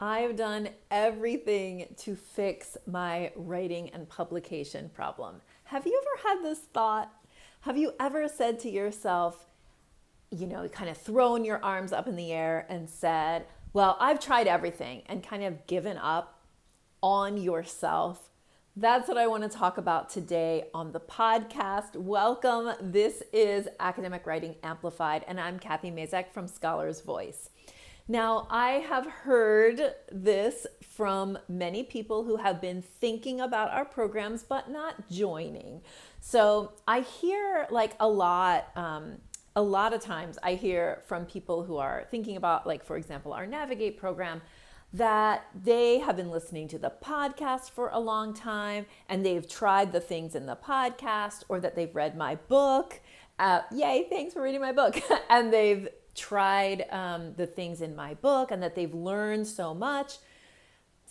I've done everything to fix my writing and publication problem. Have you ever had this thought? Have you ever said to yourself, kind of thrown your arms up in the air and said, well, I've tried everything, and kind of given up on yourself? That's what I want to talk about today on the podcast. Welcome. This is Academic Writing Amplified, and I'm Kathy Mazak from Scholar's Voice. Now, I have heard this from many people who have been thinking about our programs but not joining. So I hear a lot of times I hear from people who are thinking about, for example, our Navigate program, that they have been listening to the podcast for a long time and they've tried the things in the podcast, or that they've read my book. Yay, thanks for reading my book. And they've tried the things in my book and that they've learned so much.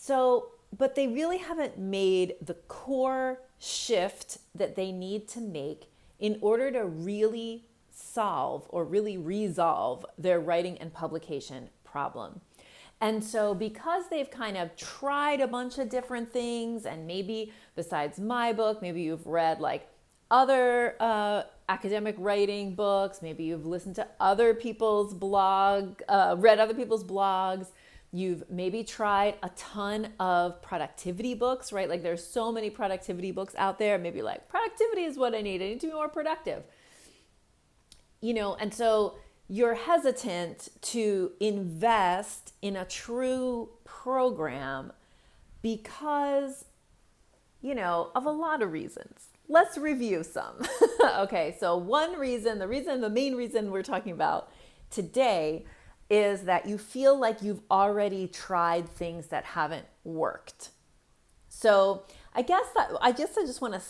But they really haven't made the core shift that they need to make in order to really solve or really resolve their writing and publication problem. And so because they've kind of tried a bunch of different things, and maybe besides my book, maybe you've read other academic writing books, maybe you've listened to other people's read other people's blogs, you've maybe tried a ton of productivity books, right? There's so many productivity books out there. Maybe productivity is what I need to be more productive. And so you're hesitant to invest in a true program because, of a lot of reasons. Let's review some. Okay, so the main reason we're talking about today is that you feel like you've already tried things that haven't worked. So I just want to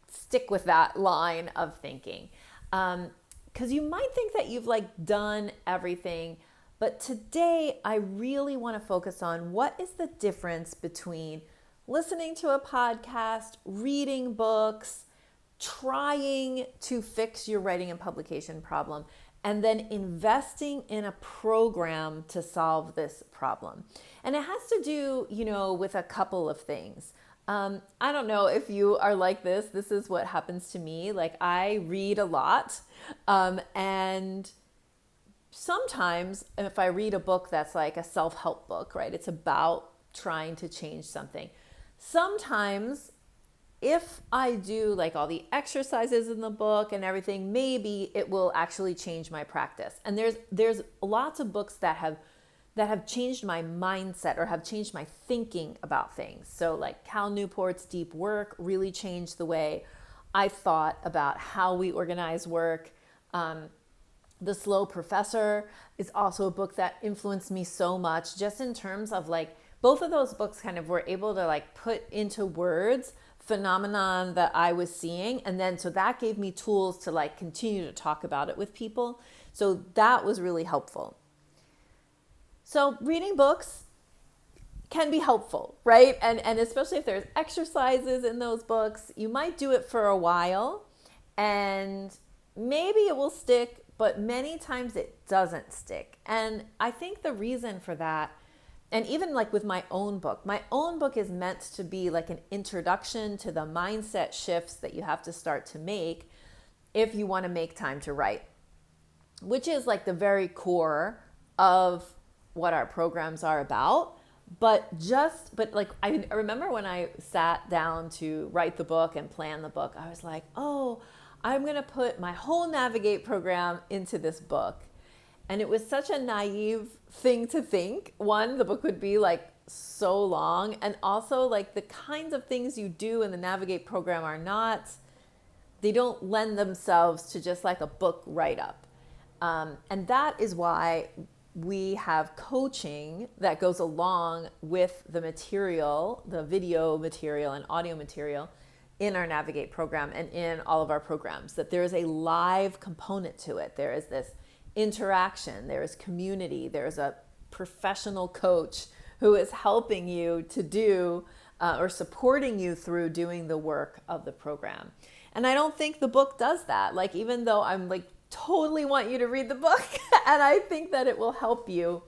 stick with that line of thinking. Because you might think that you've done everything, but today I really want to focus on what is the difference between listening to a podcast, reading books, trying to fix your writing and publication problem, and then investing in a program to solve this problem. And it has to do, with a couple of things. I don't know if you are like this. This is what happens to me. I read a lot. And sometimes if I read a book that's a self-help book, right? It's about trying to change something. Sometimes if I do all the exercises in the book and everything, maybe it will actually change my practice. And there's lots of books that have changed my mindset or have changed my thinking about things. So Cal Newport's Deep Work really changed the way I thought about how we organize work. The Slow Professor is also a book that influenced me so much, just in terms of both of those books kind of were able to put into words phenomenon that I was seeing. And then, so that gave me tools to continue to talk about it with people. So that was really helpful. So reading books can be helpful, right? And especially if there's exercises in those books, you might do it for a while and maybe it will stick, but many times it doesn't stick. And I think the reason for that, and even with my own book is meant to be an introduction to the mindset shifts that you have to start to make if you want to make time to write, which is the very core of what our programs are about. But I remember when I sat down to write the book and plan the book, I was I'm going to put my whole Navigate program into this book. And it was such a naive thing to think. One, the book would be so long. And also the kinds of things you do in the Navigate program they don't lend themselves to just a book write-up. And that is why we have coaching that goes along with the material, the video material and audio material in our Navigate program and in all of our programs, that there is a live component to it. There is this interaction, there is community, there's a professional coach who is helping you to do or supporting you through doing the work of the program. And I don't think the book does that. Even though I'm totally want you to read the book and I think that it will help you,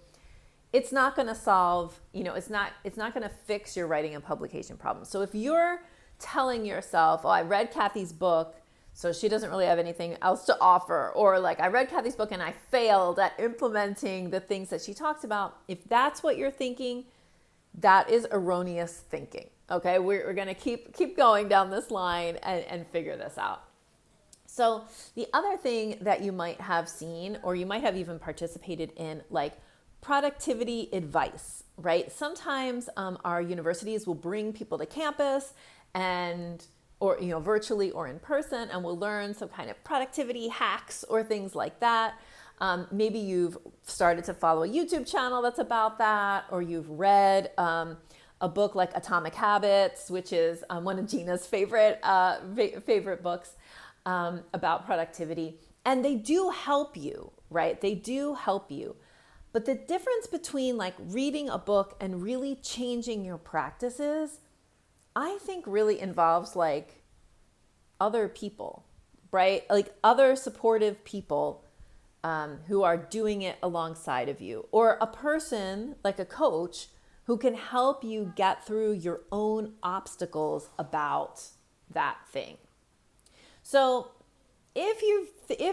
it's not going to solve, it's not going to fix your writing and publication problem. So if you're telling yourself, oh, I read Kathy's book, so she doesn't really have anything else to offer, or like I read Kathy's book and I failed at implementing the things that she talks about, if that's what you're thinking, that is erroneous thinking. Okay, we're going to keep going down this line and figure this out. So the other thing that you might have seen, or you might have even participated in, like productivity advice, right? Sometimes our universities will bring people to campus or virtually or in person, and we'll learn some kind of productivity hacks or things like that. Maybe you've started to follow a YouTube channel that's about that, or you've read a book like Atomic Habits, which is one of Gina's favorite books about productivity. And they do help you, right? They do help you. But the difference between like reading a book and really changing your practices, I think really involves like other people, right? Like other supportive people who are doing it alongside of you, or a person like a coach who can help you get through your own obstacles about that thing. So if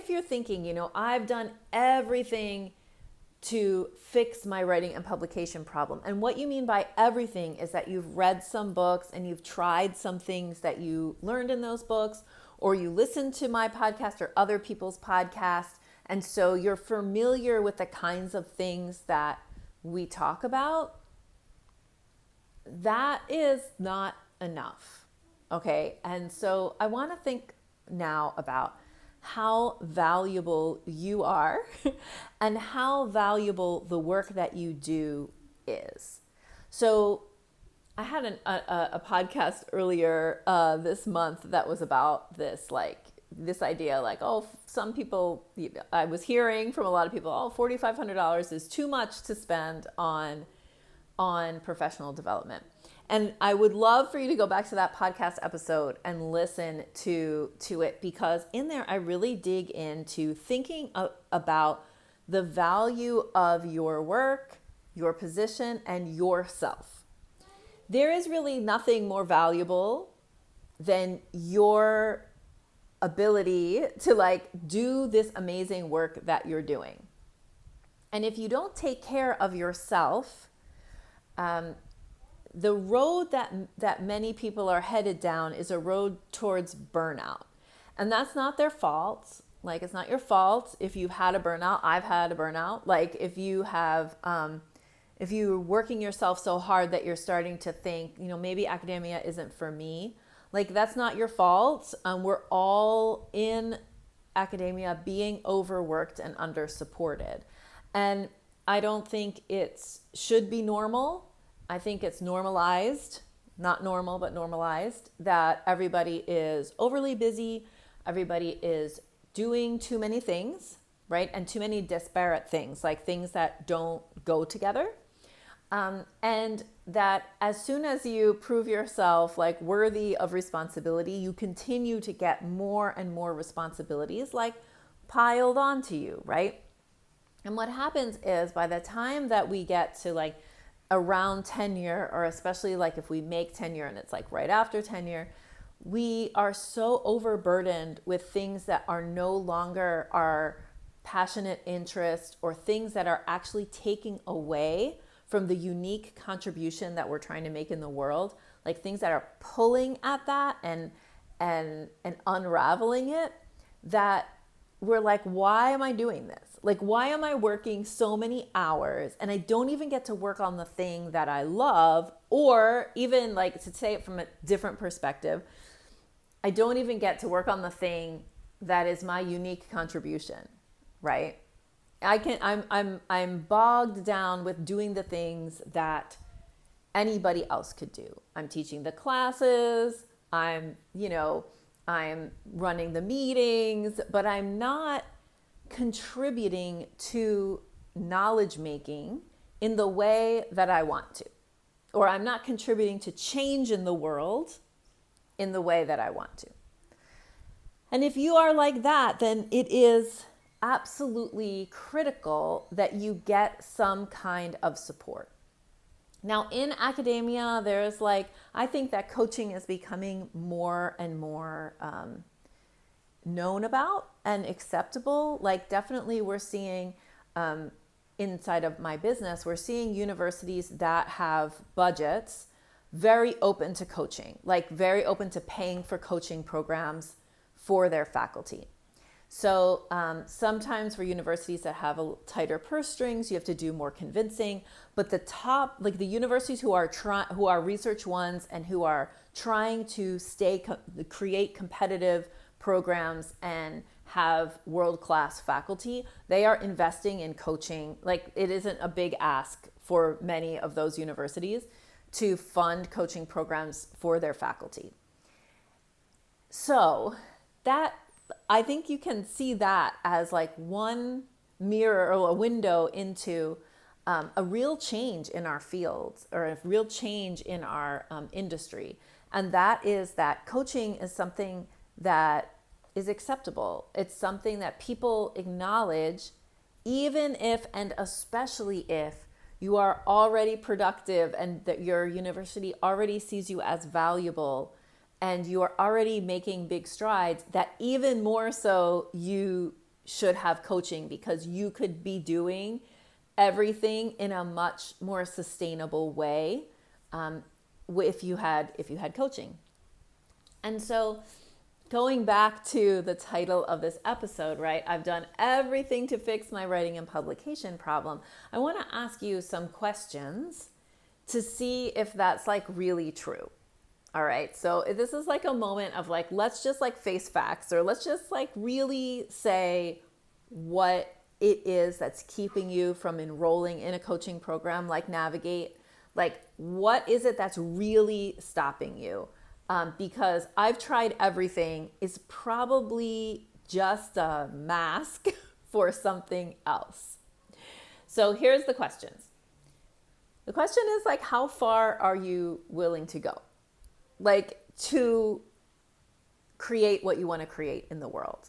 you're thinking, I've done everything to fix my writing and publication problem. And what you mean by everything is that you've read some books and you've tried some things that you learned in those books, or you listened to my podcast or other people's podcasts. And so you're familiar with the kinds of things that we talk about. That is not enough. Okay. And so I want to think now about how valuable you are and how valuable the work that you do is. So I had a podcast earlier this month that was about this idea, some people, I was hearing from a lot of people, $4,500 is too much to spend on professional development. And I would love for you to go back to that podcast episode and listen to it, because in there I really dig into thinking about the value of your work, your position, and yourself. There is really nothing more valuable than your ability to do this amazing work that you're doing. And if you don't take care of yourself, the road that many people are headed down is a road towards burnout. And that's not their fault. It's not your fault if you've had a burnout. I've had a burnout. If you're working yourself so hard that you're starting to think, maybe academia isn't for me, that's not your fault. We're all in academia being overworked and under supported. And I don't think it should be normal. I think it's normalized, not normal, but normalized, that everybody is overly busy. Everybody is doing too many things, right? And too many disparate things, like things that don't go together. And that as soon as you prove yourself worthy of responsibility, you continue to get more and more responsibilities piled onto you, right? And what happens is by the time that we get to around tenure, or especially if we make tenure and it's right after tenure, we are so overburdened with things that are no longer our passionate interest, or things that are actually taking away from the unique contribution that we're trying to make in the world, things that are pulling at that and unraveling it, that we're why am I doing this? Why am I working so many hours and I don't even get to work on the thing that I love? Or even to say it from a different perspective, I don't even get to work on the thing that is my unique contribution, right? I'm bogged down with doing the things that anybody else could do. I'm teaching the classes, I'm running the meetings, but I'm not contributing to knowledge making in the way that I want to, or I'm not contributing to change in the world in the way that I want to. And if you are like that, then it is absolutely critical that you get some kind of support. Now, in academia, there's I think that coaching is becoming more and more known about and acceptable. Definitely, we're seeing inside of my business, we're seeing universities that have budgets very open to coaching, very open to paying for coaching programs for their faculty. So sometimes for universities that have a tighter purse strings, you have to do more convincing. But the top, the universities who are research ones and who are trying to create competitive programs and have world-class faculty, they are investing in coaching. It isn't a big ask for many of those universities to fund coaching programs for their faculty. So that, I think you can see that as one mirror or a window into a real change in our fields or a real change in our industry. And that is that coaching is something that is acceptable. It's something that people acknowledge, even if and especially if you are already productive and that your university already sees you as valuable and you are already making big strides, that even more so you should have coaching, because you could be doing everything in a much more sustainable way if you had coaching. And so going back to the title of this episode, right? I've done everything to fix my writing and publication problem. I want to ask you some questions to see if that's really true. All right. So this is a moment of let's just face facts, or let's just really say what it is that's keeping you from enrolling in a coaching program like Navigate. What is it that's really stopping you? Because I've tried everything is probably just a mask for something else. So here's the questions. The question is how far are you willing to go? To create what you want to create in the world?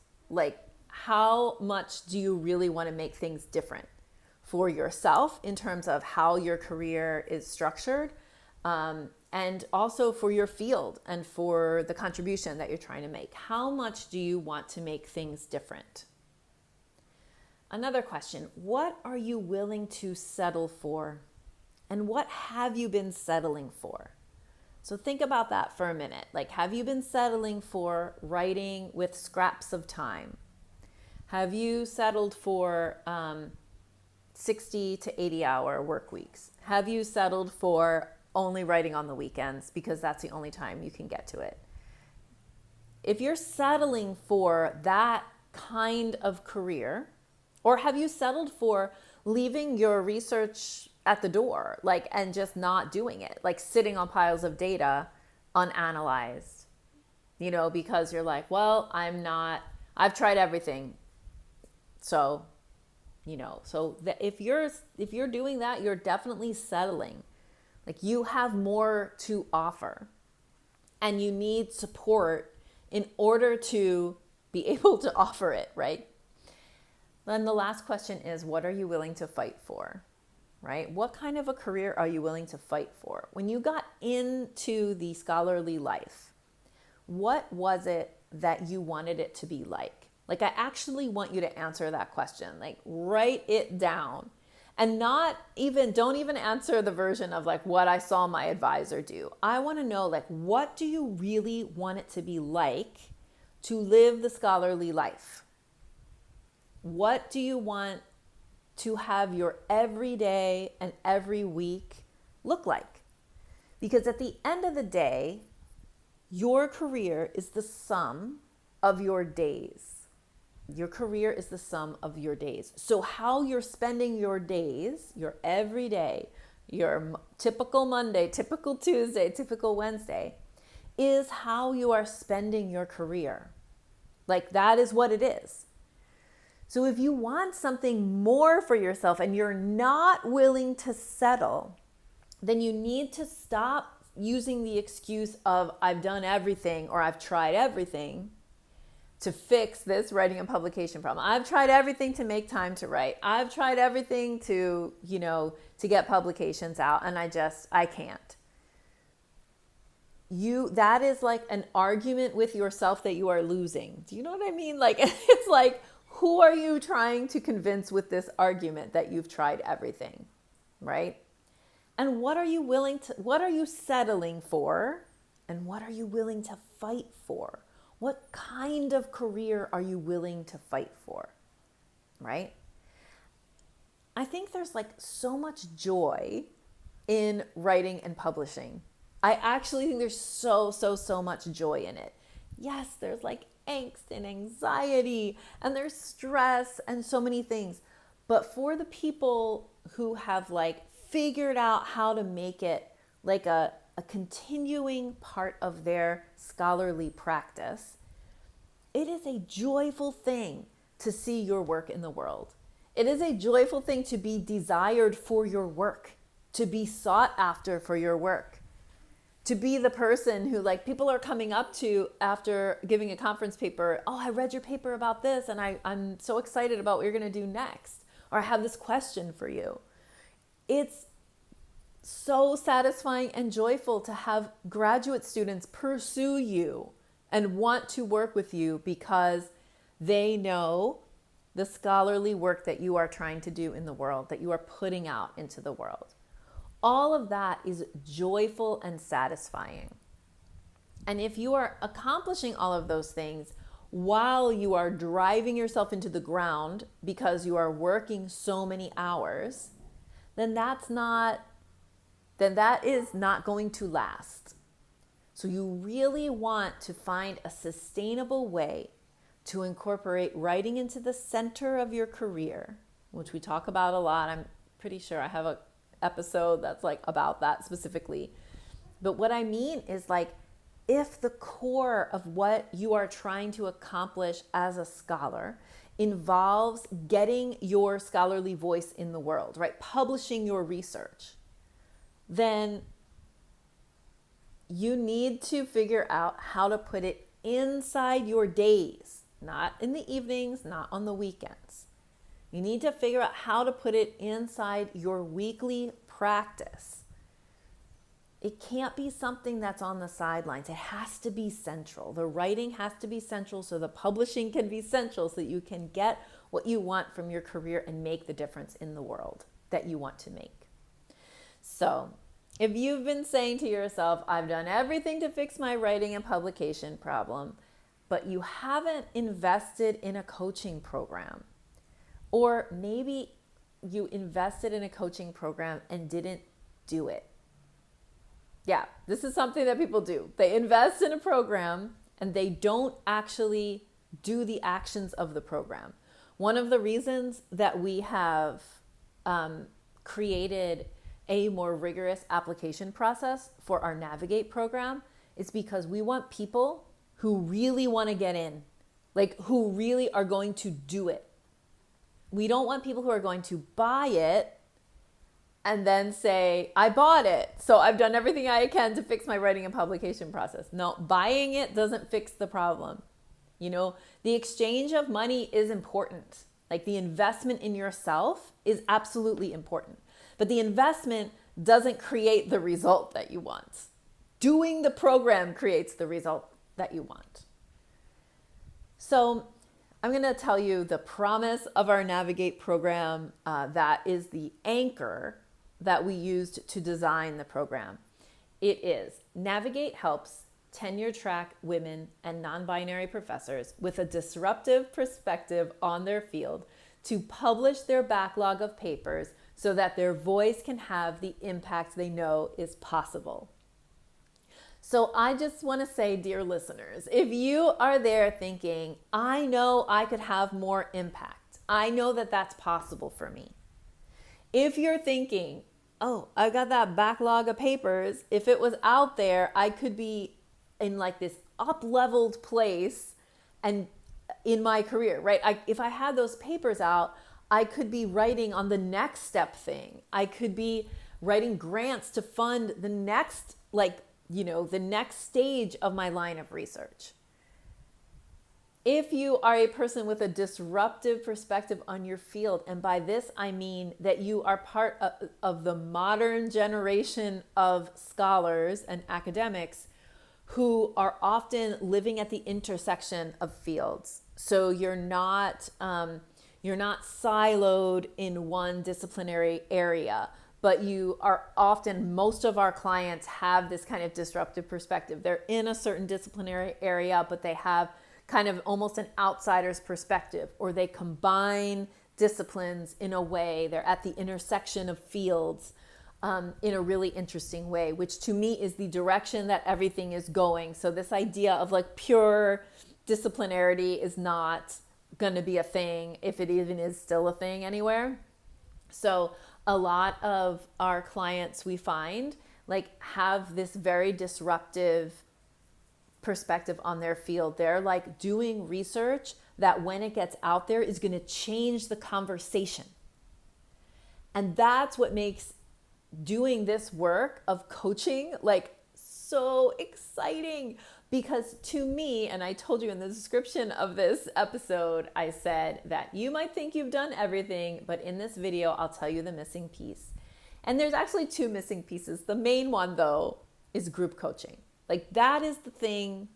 How much do you really want to make things different for yourself in terms of how your career is structured? And also for your field and for the contribution that you're trying to make. How much do you want to make things different? Another question, what are you willing to settle for? And what have you been settling for? So think about that for a minute. Have you been settling for writing with scraps of time? Have you settled for 60 to 80 hour work weeks? Have you settled for only writing on the weekends because that's the only time you can get to it? If you're settling for that kind of career, or have you settled for leaving your research at the door, and just not doing it, sitting on piles of data unanalyzed, because you're well, I've tried everything. So, if you're doing that, you're definitely settling. You have more to offer and you need support in order to be able to offer it, right? Then the last question is, what are you willing to fight for, right? What kind of a career are you willing to fight for? When you got into the scholarly life, what was it that you wanted it to be like? I actually want you to answer that question, write it down. And don't even answer the version of what I saw my advisor do. I want to know what do you really want it to be like to live the scholarly life? What do you want to have your every day and every week look like? Because at the end of the day, your career is the sum of your days. Your career is the sum of your days. So how you're spending your days, your every day, your typical Monday, typical Tuesday, typical Wednesday, is how you are spending your career. That is what it is. So if you want something more for yourself and you're not willing to settle, then you need to stop using the excuse of I've done everything or I've tried everything, to fix this writing and publication problem. I've tried everything to make time to write. I've tried everything to, to get publications out, and I can't. That is like an argument with yourself that you are losing. Do you know what I mean? Like, it's like, who are you trying to convince with this argument that you've tried everything, right? And what are you settling for? And what are you willing to fight for? What kind of career are you willing to fight for, right? I think there's like so much joy in writing and publishing. I actually think there's so much joy in it. Yes, there's like angst and anxiety, and there's stress and so many things. But for the people who have like figured out how to make it like a continuing part of their scholarly practice, it is a joyful thing to see your work in the world. It is a joyful thing to be desired for your work, to be sought after for your work, to be the person who like people are coming up to after giving a conference paper. Oh, I read your paper about this, and I'm so excited about what you're going to do next. Or I have this question for you. It's so satisfying and joyful to have graduate students pursue you and want to work with you because they know the scholarly work that you are trying to do in the world, that you are putting out into the world. All of that is joyful and satisfying. And if you are accomplishing all of those things while you are driving yourself into the ground because you are working so many hours, then that is not going to last. So you really want to find a sustainable way to incorporate writing into the center of your career, which we talk about a lot. I'm pretty sure I have an episode that's like about that specifically. But what I mean is like, if the core of what you are trying to accomplish as a scholar involves getting your scholarly voice in the world, right? Publishing your research, then you need to figure out how to put it inside your days, not in the evenings, not on the weekends. You need to figure out how to put it inside your weekly practice. It can't be something that's on the sidelines. It has to be central. The writing has to be central so the publishing can be central so that you can get what you want from your career and make the difference in the world that you want to make. So if you've been saying to yourself, I've done everything to fix my writing and publication problem, but you haven't invested in a coaching program, or maybe you invested in a coaching program and didn't do it. Yeah, this is something that people do. They invest in a program and they don't actually do the actions of the program. One of the reasons that we have created a more rigorous application process for our Navigate program is because we want people who really want to get in, like who really are going to do it. We don't want people who are going to buy it and then say, I bought it, so I've done everything I can to fix my writing and publication process. No, buying it doesn't fix the problem. The exchange of money is important. Like the investment in yourself is absolutely important. But the investment doesn't create the result that you want. Doing the program creates the result that you want. So I'm going to tell you the promise of our Navigate program that is the anchor that we used to design the program. It is Navigate helps tenure-track women and non-binary professors with a disruptive perspective on their field to publish their backlog of papers so that their voice can have the impact they know is possible. So I just want to say, dear listeners, if you are there thinking, I know I could have more impact, I know that that's possible for me. If you're thinking, oh, I got that backlog of papers, if it was out there, I could be in like this up-leveled place and in my career, right? If I had those papers out, I could be writing on the next step thing. I could be writing grants to fund the next, the next stage of my line of research. If you are a person with a disruptive perspective on your field, and by this I mean that you are part of the modern generation of scholars and academics who are often living at the intersection of fields. So you're not siloed in one disciplinary area, but you are often, most of our clients have this kind of disruptive perspective. They're in a certain disciplinary area, but they have kind of almost an outsider's perspective, or they combine disciplines in a way. They're at the intersection of fields in a really interesting way, which to me is the direction that everything is going. So this idea of like pure disciplinarity is not going to be a thing, if it even is still a thing anywhere. So a lot of our clients, we find, like have this very disruptive perspective on their field. They're like doing research that when it gets out there is going to change the conversation. And that's what makes doing this work of coaching like so exciting. Because to me, and I told you in the description of this episode, I said that you might think you've done everything, but in this video, I'll tell you the missing piece. And there's actually two missing pieces. The main one, though, is group coaching. Like that is the thing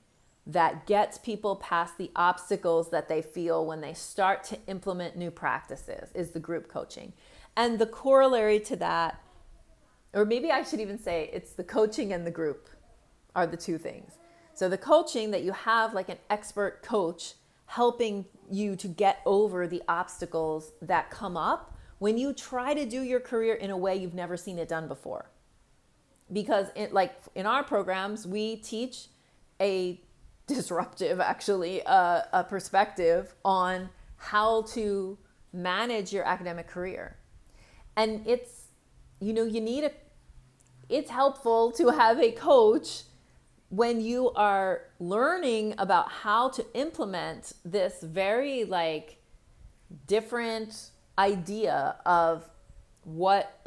that gets people past the obstacles that they feel when they start to implement new practices, is the group coaching. And the corollary to that, or maybe I should even say it's the coaching and the group are the two things. So the coaching, that you have like an expert coach helping you to get over the obstacles that come up when you try to do your career in a way you've never seen it done before. Because in our programs, we teach a disruptive, actually, a perspective on how to manage your academic career. And it's, it's helpful to have a coach when you are learning about how to implement this very like different idea of what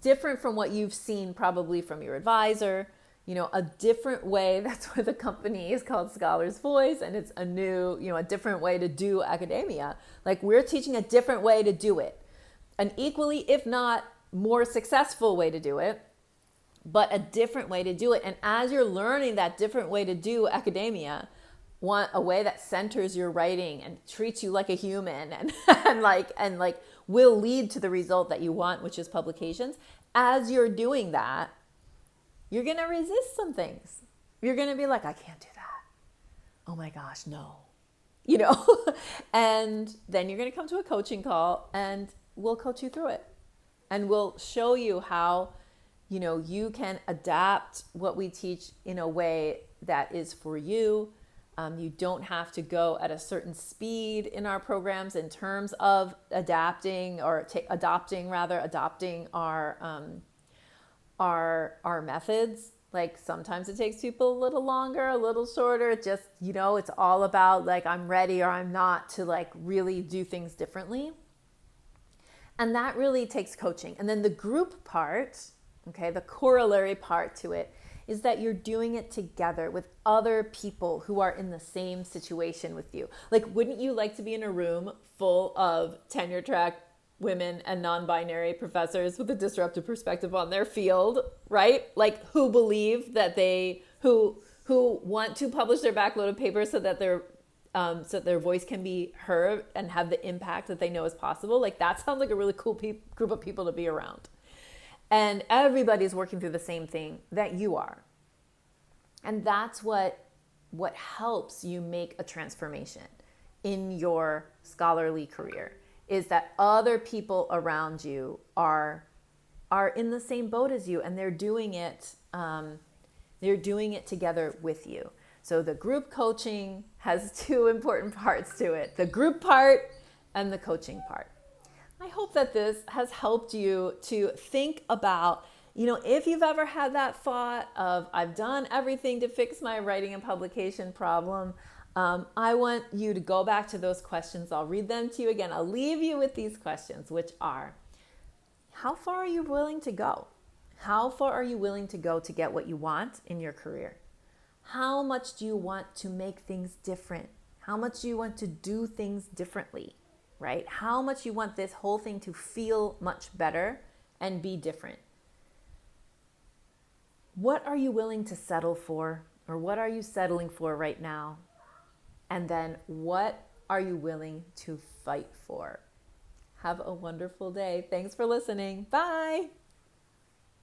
different from what you've seen probably from your advisor, a different way. That's why the company is called Scholar's Voice, and it's a new, a different way to do academia. Like we're teaching a different way to do it, an equally, if not more successful way to do it, but a different way to do it. And as you're learning that different way to do academia, a way that centers your writing and treats you like a human and will lead to the result that you want, which is publications. As you're doing that, you're going to resist some things. You're going to be like, I can't do that. Oh my gosh, no. And then you're going to come to a coaching call and we'll coach you through it. And we'll show you how you can adapt what we teach in a way that is for you. You don't have to go at a certain speed in our programs in terms of adopting our methods. Like sometimes it takes people a little longer, a little shorter. It just, it's all about like I'm ready or I'm not to like really do things differently. And that really takes coaching. And then the group part, okay, the corollary part to it is that you're doing it together with other people who are in the same situation with you. Like, wouldn't you like to be in a room full of tenure track women and non-binary professors with a disruptive perspective on their field, right? Like who believe that who want to publish their backloaded papers so that their voice can be heard and have the impact that they know is possible. Like that sounds like a really cool group of people to be around. And everybody's working through the same thing that you are. And that's what helps you make a transformation in your scholarly career, is that other people around you are in the same boat as you, and they're doing it together with you. So the group coaching has two important parts to it, the group part and the coaching part. I hope that this has helped you to think about, if you've ever had that thought of, I've done everything to fix my writing and publication problem, I want you to go back to those questions. I'll read them to you again. I'll leave you with these questions, which are, how far are you willing to go? How far are you willing to go to get what you want in your career? How much do you want to make things different? How much you want to do things differently, right? How much you want this whole thing to feel much better and be different. What are you willing to settle for? Or what are you settling for right now? And then what are you willing to fight for? Have a wonderful day. Thanks for listening. Bye.